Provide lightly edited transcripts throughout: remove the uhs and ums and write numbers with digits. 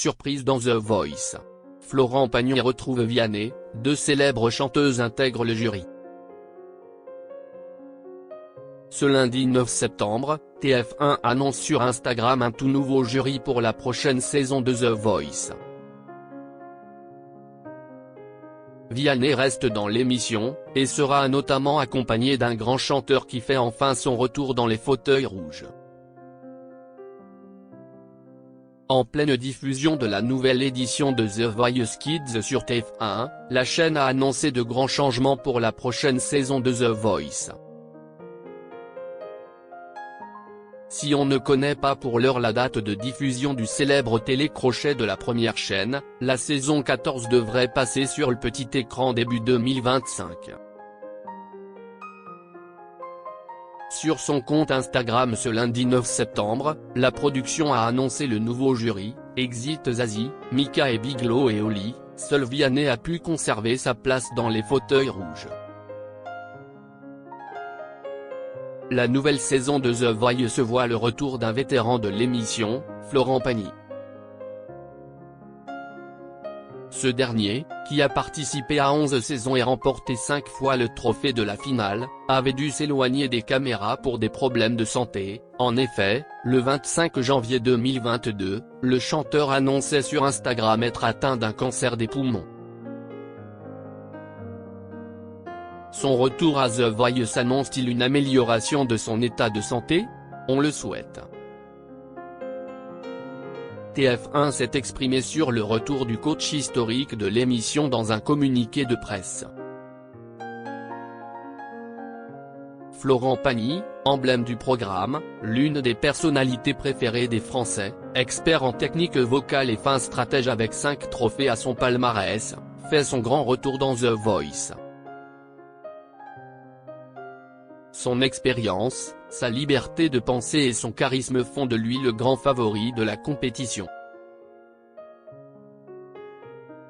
surprise dans The Voice. Florent Pagny retrouve Vianney, deux célèbres chanteuses intègrent le jury. Ce lundi 9 septembre, TF1 annonce sur Instagram un tout nouveau jury pour la prochaine saison de The Voice. Vianney reste dans l'émission, et sera notamment accompagné d'un grand chanteur qui fait enfin son retour dans les fauteuils rouges. En pleine diffusion de la nouvelle édition de The Voice Kids sur TF1, la chaîne a annoncé de grands changements pour la prochaine saison de The Voice. Si on ne connaît pas pour l'heure la date de diffusion du célèbre télécrochet de la première chaîne, la saison 14 devrait passer sur le petit écran début 2025. Sur son compte Instagram ce lundi 9 septembre, la production a annoncé le nouveau jury. Exit Zazie, Mika et Biglo et Oli, seul Vianney a pu conserver sa place dans les fauteuils rouges. La nouvelle saison de The Voice voit le retour d'un vétéran de l'émission, Florent Pagny. Ce dernier, qui a participé à 11 saisons et remporté 5 fois le trophée de la finale, avait dû s'éloigner des caméras pour des problèmes de santé. En effet, le 25 janvier 2022, le chanteur annonçait sur Instagram être atteint d'un cancer des poumons. Son retour à The Voice annonce-t-il une amélioration de son état de santé? On le souhaite. TF1 s'est exprimé sur le retour du coach historique de l'émission dans un communiqué de presse. Florent Pagny, emblème du programme, l'une des personnalités préférées des Français, expert en technique vocale et fin stratège avec 5 trophées à son palmarès, fait son grand retour dans The Voice. Son expérience, sa liberté de penser et son charisme font de lui le grand favori de la compétition.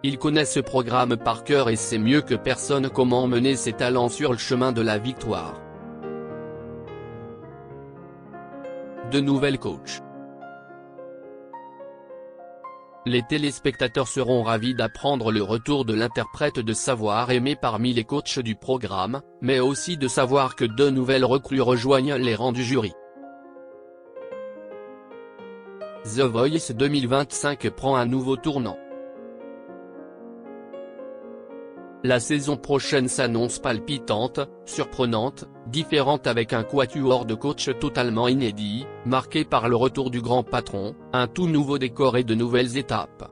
Il connaît ce programme par cœur et sait mieux que personne comment mener ses talents sur le chemin de la victoire. De nouvelles coachs. Les téléspectateurs seront ravis d'apprendre le retour de l'interprète de Savoir Aimer parmi les coachs du programme, mais aussi de savoir que 2 nouvelles recrues rejoignent les rangs du jury. The Voice 2025 prend un nouveau tournant. La saison prochaine s'annonce palpitante, surprenante, différente avec un quatuor de coachs totalement inédit, marqué par le retour du grand patron, un tout nouveau décor et de nouvelles étapes.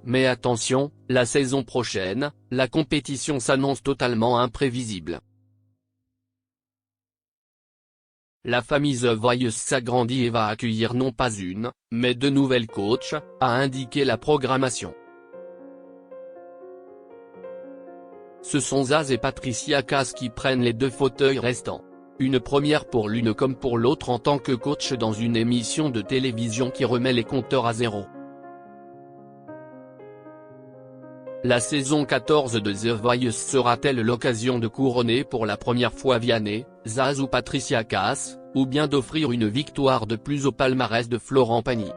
Mais attention, la saison prochaine, la compétition s'annonce totalement imprévisible. La famille The Voice s'agrandit et va accueillir non pas une, mais 2 nouvelles coachs, a indiqué la programmation. Ce sont Zaz et Patricia Cass qui prennent les 2 fauteuils restants. Une première pour l'une comme pour l'autre en tant que coach dans une émission de télévision qui remet les compteurs à zéro. La saison 14 de The Voice sera-t-elle l'occasion de couronner pour la première fois Vianney, Zaz ou Patricia Cass, ou bien d'offrir une victoire de plus au palmarès de Florent Pagny?